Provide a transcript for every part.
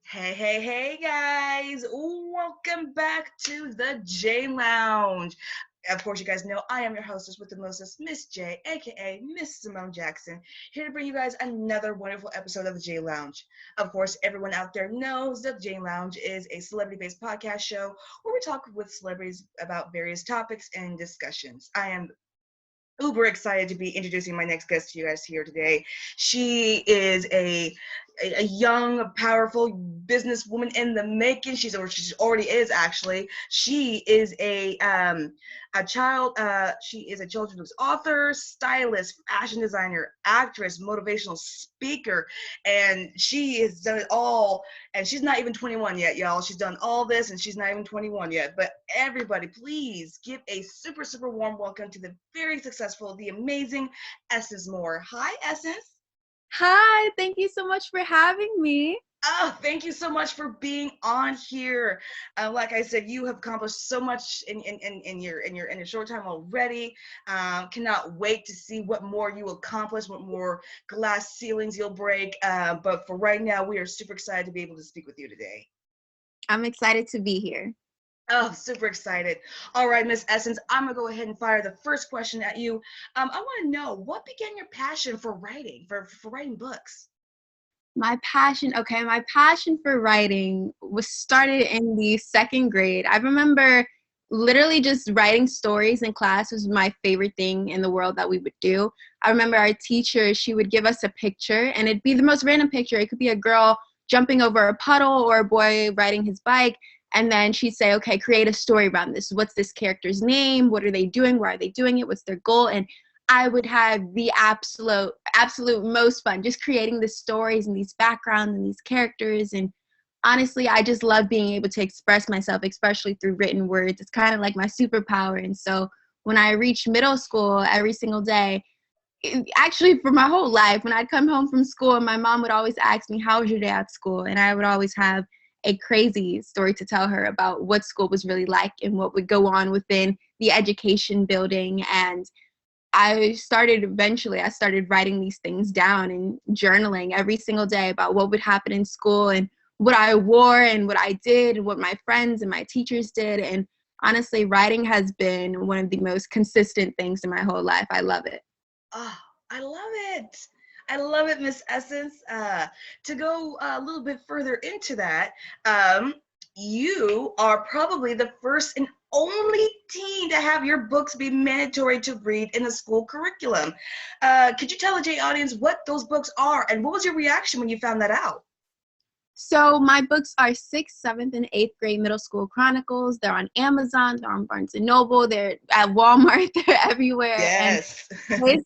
Hey, guys. Welcome back to the J Lounge. Of course, you guys know I am your hostess with the mostest, Miss J, aka Miss Simone Jackson, here to bring you guys another wonderful episode of the J Lounge. Of course, everyone out there knows that the J Lounge is a celebrity based podcast show where we talk with celebrities about various topics and discussions. I am uber excited to be introducing my next guest to you guys here today. She is a young, powerful businesswoman in the making. She already is actually. She is she is a children's author, stylist, fashion designer, actress, motivational speaker, and she has done it all. And she's not even 21 yet, y'all. She's done all this, and she's not even 21 yet. But everybody, please give a super, super warm welcome to the very successful, the amazing Essynce Moore. Hi, Essynce. Hi, thank you so much for having me. Oh, thank you so much for being on here. Like I said, you have accomplished so much in your short time already. Cannot wait to see what more you accomplish, what more glass ceilings you'll break. But for right now, we are super excited to be able to speak with you today. I'm excited to be here. Oh, super excited. All right, Miss Essynce, I'm gonna go ahead and fire the first question at you. I want to know what began your passion for writing, for writing books. My passion for writing was started in the second grade. I remember literally just writing stories in class was my favorite thing in the world that we would do. I remember our teacher, she would give us a picture and it'd be the most random picture. It could be a girl jumping over a puddle or a boy riding his bike. And then she'd say, okay, create a story around this. What's this character's name? What are they doing? Why are they doing it? What's their goal? And I would have the absolute most fun just creating the stories and these backgrounds and these characters. And honestly, I just love being able to express myself, especially through written words. It's kind of like my superpower. And so when I reached middle school every single day, actually for my whole life, when I'd come home from school, my mom would always ask me, how was your day at school? And I would always have a crazy story to tell her about what school was really like and what would go on within the education building. And I started writing these things down and journaling every single day about what would happen in school and what I wore and what I did and what my friends and my teachers did. And honestly, writing has been one of the most consistent things in my whole life. I love it. Oh, I love it. I love it, Miss Essynce. To go a little bit further into that, um, you are probably the first and only teen to have your books be mandatory to read in the school curriculum. Could you tell the J audience what those books are and what was your reaction when you found that out? So my books are 6th, 7th, and 8th grade middle school chronicles. They're on Amazon, they're on Barnes and Noble, they're at Walmart, they're everywhere. And Yes. basically,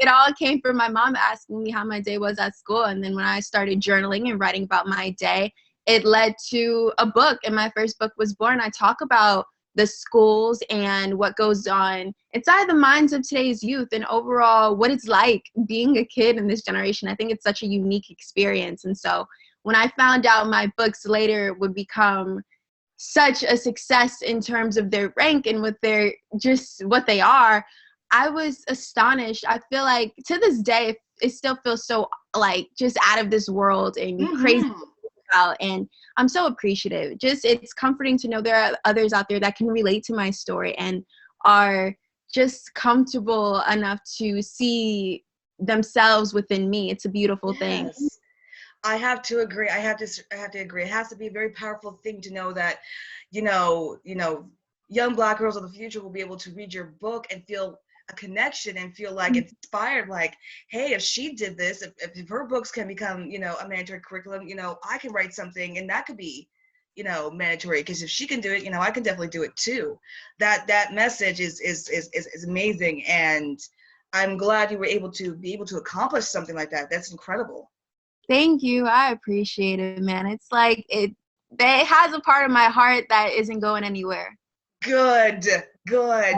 it all came from my mom asking me how my day was at school. And then when I started journaling and writing about my day, it led to a book. And my first book was born. I talk about the schools and what goes on inside the minds of today's youth and overall what it's like being a kid in this generation. I think it's such a unique experience. And so when I found out my books later would become such a success in terms of their rank and with their just what they are, I was astonished. I feel like to this day, it still feels so like just out of this world and crazy Mm-hmm. about. And I'm so appreciative. Just it's comforting to know there are others out there that can relate to my story and are just comfortable enough to see themselves within me. It's a beautiful thing. Yes. I have to agree. I have to agree. It has to be a very powerful thing to know that, young Black girls of the future will be able to read your book and feel a connection and feel like inspired. Like, hey, if she did this, if her books can become, a mandatory curriculum, I can write something and that could be, mandatory. Because if she can do it, I can definitely do it too. That message is amazing, and I'm glad you were able to accomplish something like that. That's incredible. Thank you. I appreciate it, man. It's like it has a part of my heart that isn't going anywhere. Good, good.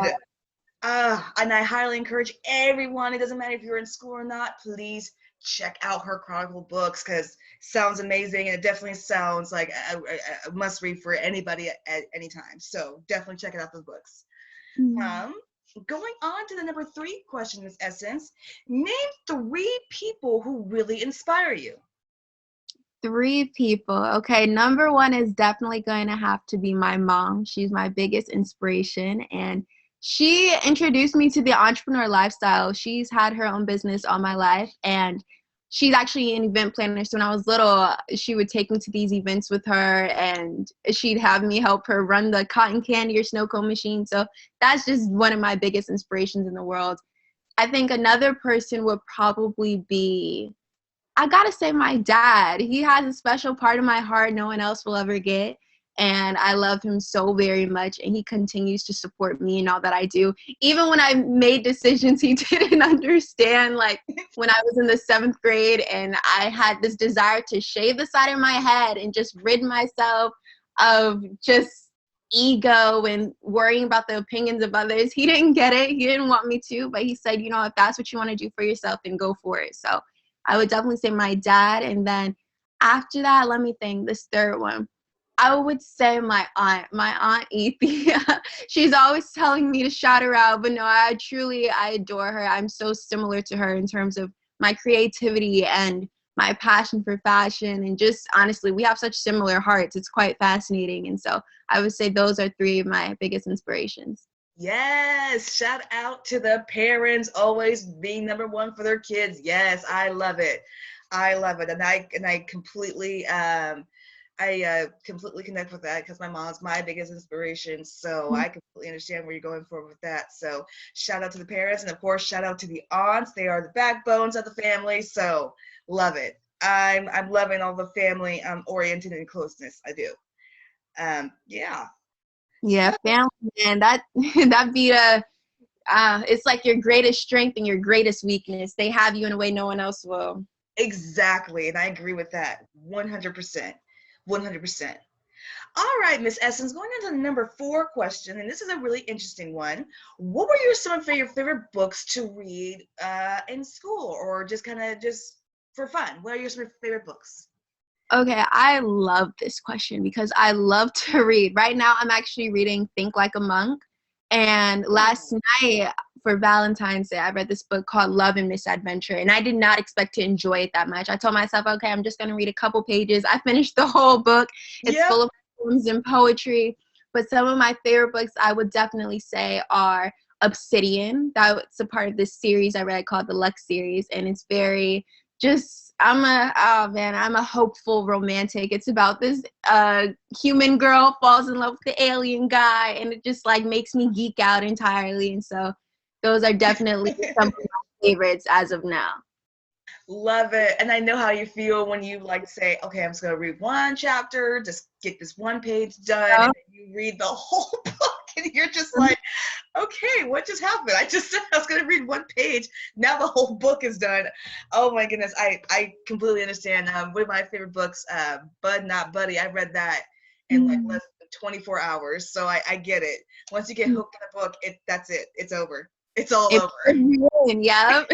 And I highly encourage everyone, it doesn't matter if you're in school or not, please check out her Chronicle books because sounds amazing, and it definitely sounds like a must read for anybody at any time. So definitely check it out, those books. Mm. Um, Going on to the number 3 question, Miss Essynce. Name 3 people who really inspire you. 3 people. Okay, number 1 is definitely going to have to be my mom. She's my biggest inspiration, and she introduced me to the entrepreneur lifestyle. She's had her own business all my life, and she's actually an event planner. So when I was little, she would take me to these events with her, and she'd have me help her run the cotton candy or snow cone machine. So that's just one of my biggest inspirations in the world. I think another person would probably be, I gotta say, my dad. He has a special part of my heart no one else will ever get. And I love him so very much. And he continues to support me in all that I do. Even when I made decisions he didn't understand, like when I was in the 7th grade and I had this desire to shave the side of my head and just rid myself of just ego and worrying about the opinions of others. He didn't get it. He didn't want me to, but he said, you know, if that's what you want to do for yourself, then go for it. So I would definitely say my dad. And then after that, let me think, this third one. I would say my aunt Ethia. She's always telling me to shout her out, but no, I adore her. I'm so similar to her in terms of my creativity and my passion for fashion. And just honestly, we have such similar hearts. It's quite fascinating. And so I would say those are 3 of my biggest inspirations. Yes, shout out to the parents always being number one for their kids. Yes, I love it. I love it. And I completely connect with that because my mom's my biggest inspiration. So I completely understand where you're going for with that. So shout out to the parents, and of course shout out to the aunts. They are the backbones of the family. So love it. I'm loving all the family oriented and closeness. I do. Yeah. Yeah, family, man. That that be a it's like your greatest strength and your greatest weakness. They have you in a way no one else will. Exactly, and I agree with that 100%. 100%. All right, Miss Essynce, going into the number 4 question, and this is a really interesting one. What were some of your favorite books to read in school, or just kind of just for fun? What are some of your favorite books? Okay, I love this question because I love to read. Right now, I'm actually reading Think Like a Monk. And last night for Valentine's Day, I read this book called Love and Misadventure. And I did not expect to enjoy it that much. I told myself, okay, I'm just going to read a couple pages. I finished the whole book. It's Yep. full of poems and poetry. But some of my favorite books I would definitely say are Obsidian. That's a part of this series I read called the Lux series. And it's very just I'm a hopeful romantic. It's about this human girl falls in love with the alien guy, and it just like makes me geek out entirely. And so those are definitely some of my favorites as of now. Love it. And I know how you feel when you like say, okay, I'm just going to read one chapter, just get this one page done, and then you read the whole book, and you're just like, okay, what just happened? I just said I was going to read one page. Now the whole book is done. Oh my goodness. I completely understand. One of my favorite books, Bud Not Buddy, I read that in like less than 24 hours. So I get it. Once you get hooked in a book, that's it. It's over. It's all It's over. yeah.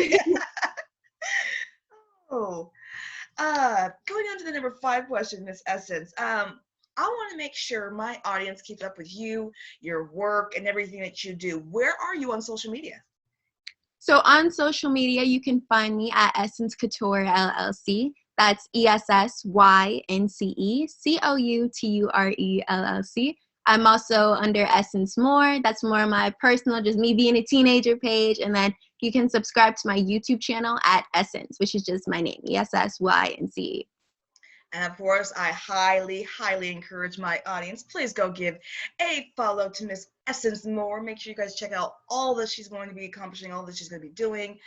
Oh, going on to the number 5 question, Miss Essynce. I want to make sure my audience keeps up with you, your work, and everything that you do. Where are you on social media? So on social media, you can find me at Essynce Couture LLC. That's EssynceCouturellC. I'm also under Essynce Moore. That's more of my personal, just me being a teenager page. And then you can subscribe to my YouTube channel at Essynce, which is just my name, Essynce. And of course, I highly, highly encourage my audience. Please go give a follow to Miss Essynce Moore. Make sure you guys check out all that she's going to be accomplishing, all that she's going to be doing.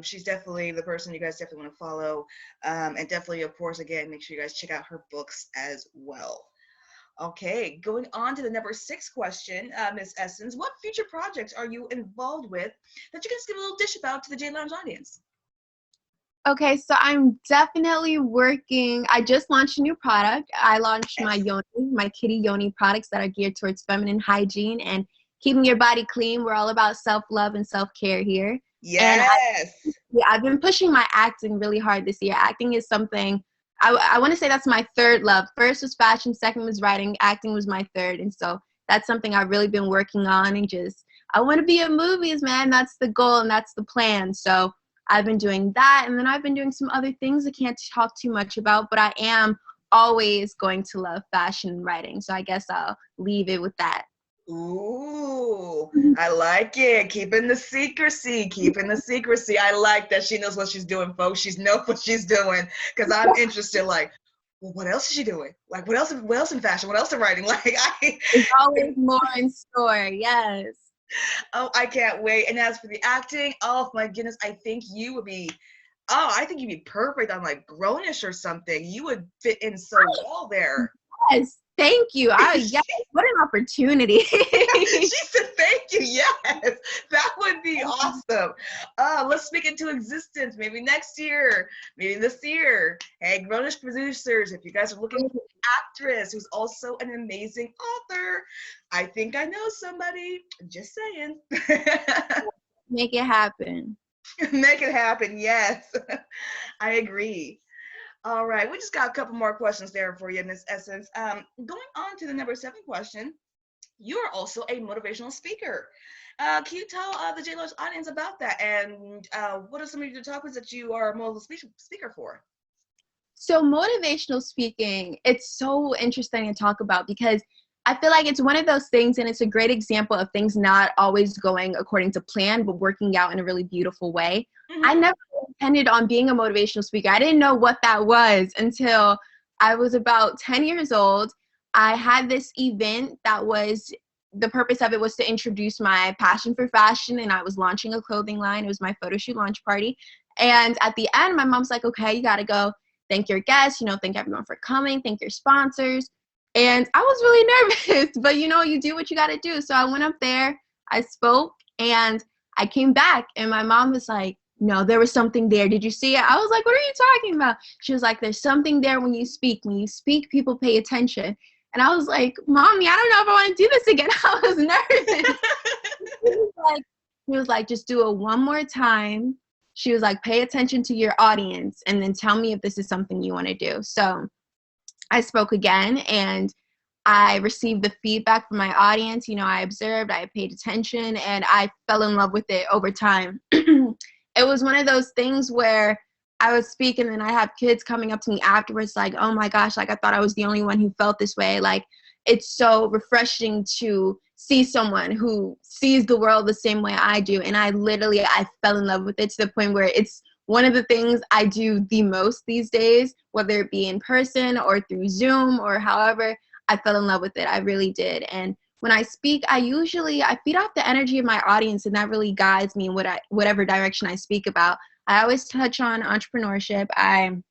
She's definitely the person you guys definitely want to follow. And definitely, of course, again, make sure you guys check out her books as well. Okay, going on to the number 6 question, Miss Essynce, what future projects are you involved with that you can just give a little dish about to the J Lounge audience? Okay, so I'm definitely working. I just launched a new product. I launched my kitty yoni products that are geared towards feminine hygiene and keeping your body clean. We're all about self-love and self-care here. And Yes. I've been pushing my acting really hard this year. Acting is something, I want to say that's my third love. First was fashion, second was writing, acting was my third. And so that's something I've really been working on, and just, I want to be in movies, man. That's the goal and that's the plan. So I've been doing that, and then I've been doing some other things I can't talk too much about, but I am always going to love fashion and writing. So I guess I'll leave it with that. Ooh, I like it. Keeping the secrecy, keeping the secrecy. I like that she knows what she's doing, folks. She knows what she's doing, because I'm interested. Like, well, what else is she doing? Like, what else? What else in fashion? What else in writing? Like, There's always more in store. Yes. oh, I can't wait. And as for the acting, oh my goodness, I think you would be. Oh, I think you'd be perfect on like Grownish or something. You would fit in so well there. Yes. Thank you. Yes. What an opportunity. She said, thank you. Yes, that would be awesome. Let's speak into existence. Maybe next year, maybe this year. Hey, Grownish producers, if you guys are looking for an actress who's also an amazing author, I think I know somebody. Just saying. Make it happen. Make it happen. Yes, I agree. All right, we just got a couple more questions there for you, Miss Essynce. Going on to the number 7 question, you are also a motivational speaker. Can you tell the J-Lo's audience about that, and what are some of your topics that you are a motivational speaker for? So motivational speaking, it's so interesting to talk about because I feel like it's one of those things, and it's a great example of things not always going according to plan, but working out in a really beautiful way. Mm-hmm. I never intended on being a motivational speaker. I didn't know what that was until I was about 10 years old. I had this event that was, the purpose of it was to introduce my passion for fashion, and I was launching a clothing line. It was my photo shoot launch party. And at the end, my mom's like, okay, you got to go thank your guests, thank everyone for coming, thank your sponsors. And I was really nervous, but you do what you got to do. So I went up there, I spoke, and I came back, and my mom was like, no, there was something there. Did you see it? I was like, what are you talking about? She was like, there's something there when you speak. When you speak, people pay attention. And I was like, Mommy, I don't know if I want to do this again. I was nervous. He was like, just do it one more time. She was like, pay attention to your audience and then tell me if this is something you want to do. So I spoke again, and I received the feedback from my audience. I observed, I paid attention, and I fell in love with it over time. It was one of those things where I would speak, and then I have kids coming up to me afterwards like, oh my gosh, like I thought I was the only one who felt this way. Like, it's so refreshing to see someone who sees the world the same way I do. And I fell in love with it to the point where it's one of the things I do the most these days, whether it be in person or through Zoom or however. I fell in love with it. I really did. And when I speak, I feed off the energy of my audience, and that really guides me in whatever direction I speak about. I always touch on entrepreneurship. I'm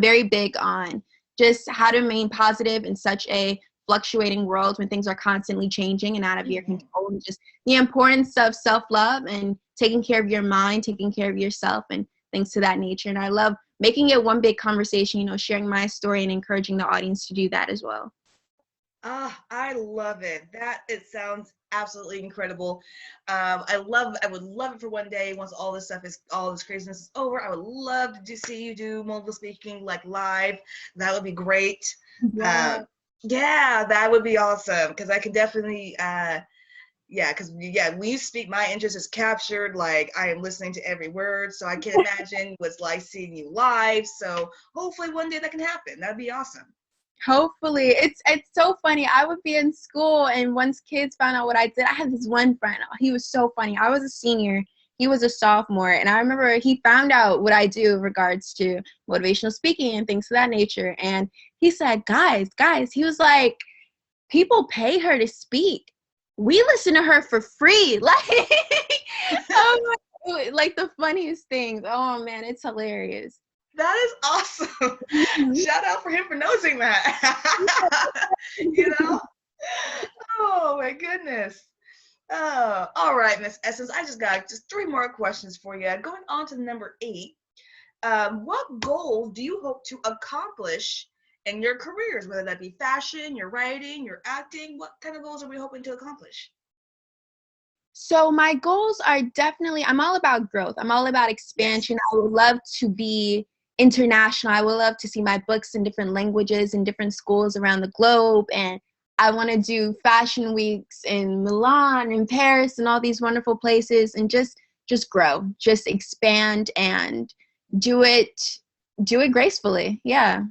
very big on just how to remain positive in such a fluctuating world when things are constantly changing and out of your control, and just the importance of self-love and taking care of your mind, taking care of yourself, and things to that nature. And I love making it one big conversation, sharing my story and encouraging the audience to do that as well. I love it. It sounds absolutely incredible. I would love it for one day once all this craziness is over. I would love to see you do mobile speaking like live. That would be great. Yeah, that would be awesome, because I can definitely when you speak, my interest is captured. Like, I am listening to every word, so I can imagine what's like seeing you live. So hopefully one day that can happen. That'd be awesome. Hopefully. It's so funny. I would be in school, and once kids found out what I did, I had this one friend. He was so funny. I was a senior. He was a sophomore, and I remember he found out what I do in regards to motivational speaking and things of that nature. And he said, guys, he was like, people pay her to speak. We listen to her for free. Like the funniest things. Oh man, it's hilarious. That is awesome. Shout out for him for noticing that. Oh my goodness. Oh, all right, Miss Essynce. I just got 3 more questions for you. Going on to number 8. What goals do you hope to accomplish in your careers, whether that be fashion, your writing, your acting? What kind of goals are we hoping to accomplish? So my goals are definitely, I'm all about growth. I'm all about expansion. I would love to be international. I would love to see my books in different languages in different schools around the globe. And I want to do fashion weeks in Milan and Paris and all these wonderful places, and just just grow, just expand, and do it gracefully. Yeah.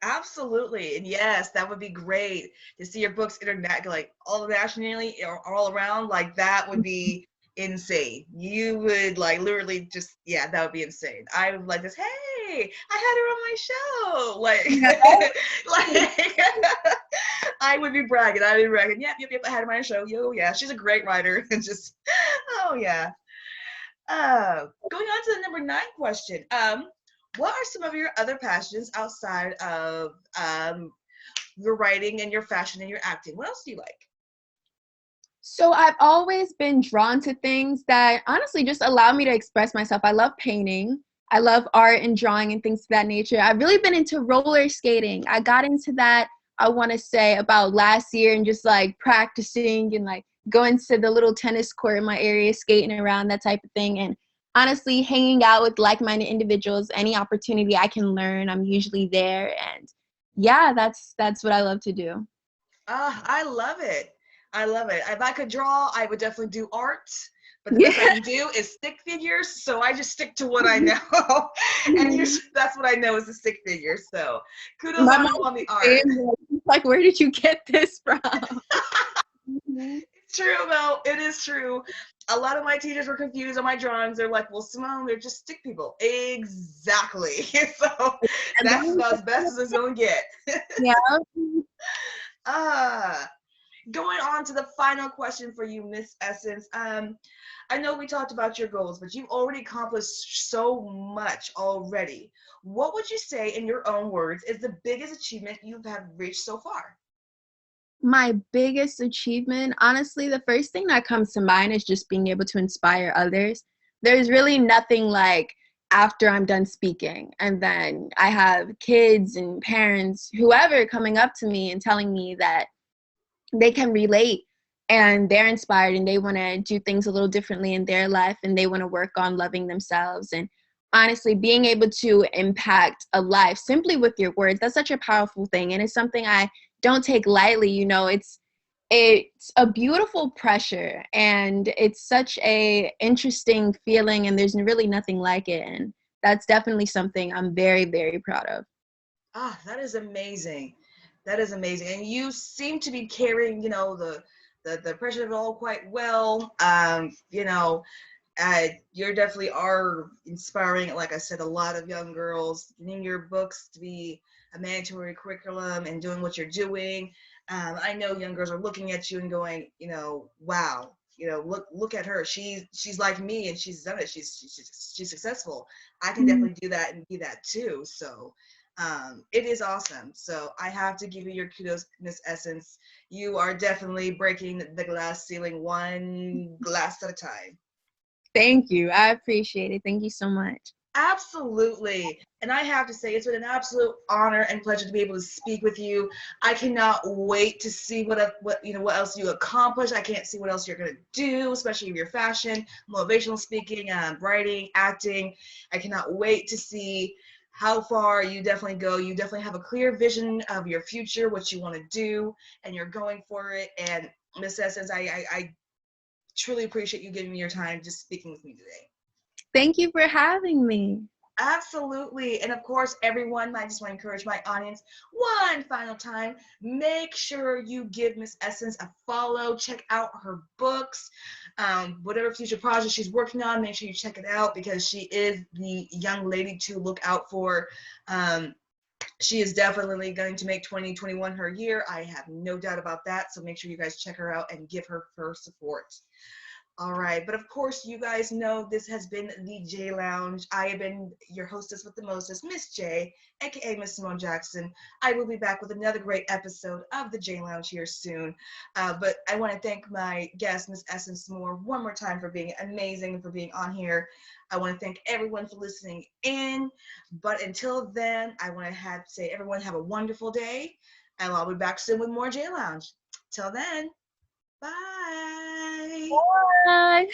Absolutely. And yes, that would be great to see your books internet like all nationally or all around. Like that would be insane. You would like literally just yeah, that would be insane. I would like this, hey, I had her on my show. Like like I would be bragging. I would be bragging, yep, I had her on my show. Yo, yeah, she's a great writer. And just oh yeah. Going on to the number 9 question. What are some of your other passions outside of your writing and your fashion and your acting? What else do you like? So I've always been drawn to things that honestly just allow me to express myself. I love painting. I love art and drawing and things of that nature. I've really been into roller skating. I got into that, I want to say, about last year, and just like practicing and like going to the little tennis court in my area, skating around, that type of thing. And honestly, hanging out with like-minded individuals, any opportunity I can learn, I'm usually there. And yeah, that's what I love to do. I love it. I love it. If I could draw, I would definitely do art. But the best I Yeah. can do is stick figures, so I just stick to what I know. And usually that's what I know is the stick figures. So kudos My on mom you on the art. is like, where did you get this from? Mhm. It's true though. It is true. A lot of my teachers were confused on my drawings. They're like, well, Simone, they're just stick people. Exactly. So And that's then, about as best as it's gonna get. yeah. uh Going on to the final question for you, Miss Essence. I know we talked about your goals, but you've already accomplished so much already. What would you say, in your own words, is the biggest achievement you have reached so far? My biggest achievement, honestly, the first thing that comes to mind is just being able to inspire others. There's really nothing like after I'm done speaking and then I have kids and parents, whoever, coming up to me and telling me that they can relate and they're inspired and they want to do things a little differently in their life and they want to work on loving themselves. And honestly, being able to impact a life simply with your words, that's such a powerful thing, and it's something I don't take lightly. It's a beautiful pressure, and it's such a interesting feeling, and there's really nothing like it. And that's definitely something I'm very, very proud of. Ah, that is amazing. That is amazing. And you seem to be carrying, the pressure of it all quite well. You definitely are inspiring, like I said, a lot of young girls in your books to be a mandatory curriculum and doing what you're doing. I know young girls are looking at you and going, wow, look at her. She's like me and she's done it. She's successful. I can Mhm. definitely do that and be that too. So it is awesome. So I have to give you your kudos, Miss Essence. You are definitely breaking the glass ceiling one glass at a time. Thank you. I appreciate it. Thank you so much. Absolutely. And I have to say, it's been an absolute honor and pleasure to be able to speak with you. I cannot wait to see what else you accomplish. I can't see what else you're going to do, especially with your fashion, motivational speaking, writing, acting. I cannot wait to see how far you definitely go. You definitely have a clear vision of your future, what you want to do, and you're going for it. And Miss Essence, I truly appreciate you giving me your time just speaking with me today. Thank you for having me. Absolutely. And of course, everyone, I just want to encourage my audience one final time. Make sure you give Miss Essence a follow. Check out her books, whatever future project she's working on. Make sure you check it out because she is the young lady to look out for. She is definitely going to make 2021 her year. I have no doubt about that. So make sure you guys check her out and give her support. All right, but of course, you guys know this has been the J Lounge. I have been your hostess with the mostest, Miss J, aka Miss Simone Jackson. I will be back with another great episode of the J Lounge here soon. But I want to thank my guest, Miss Essynce Moore, one more time for being amazing and for being on here. I want to thank everyone for listening in. But until then, I want to say everyone have a wonderful day, and I'll be back soon with more J Lounge. Till then, bye. Bye.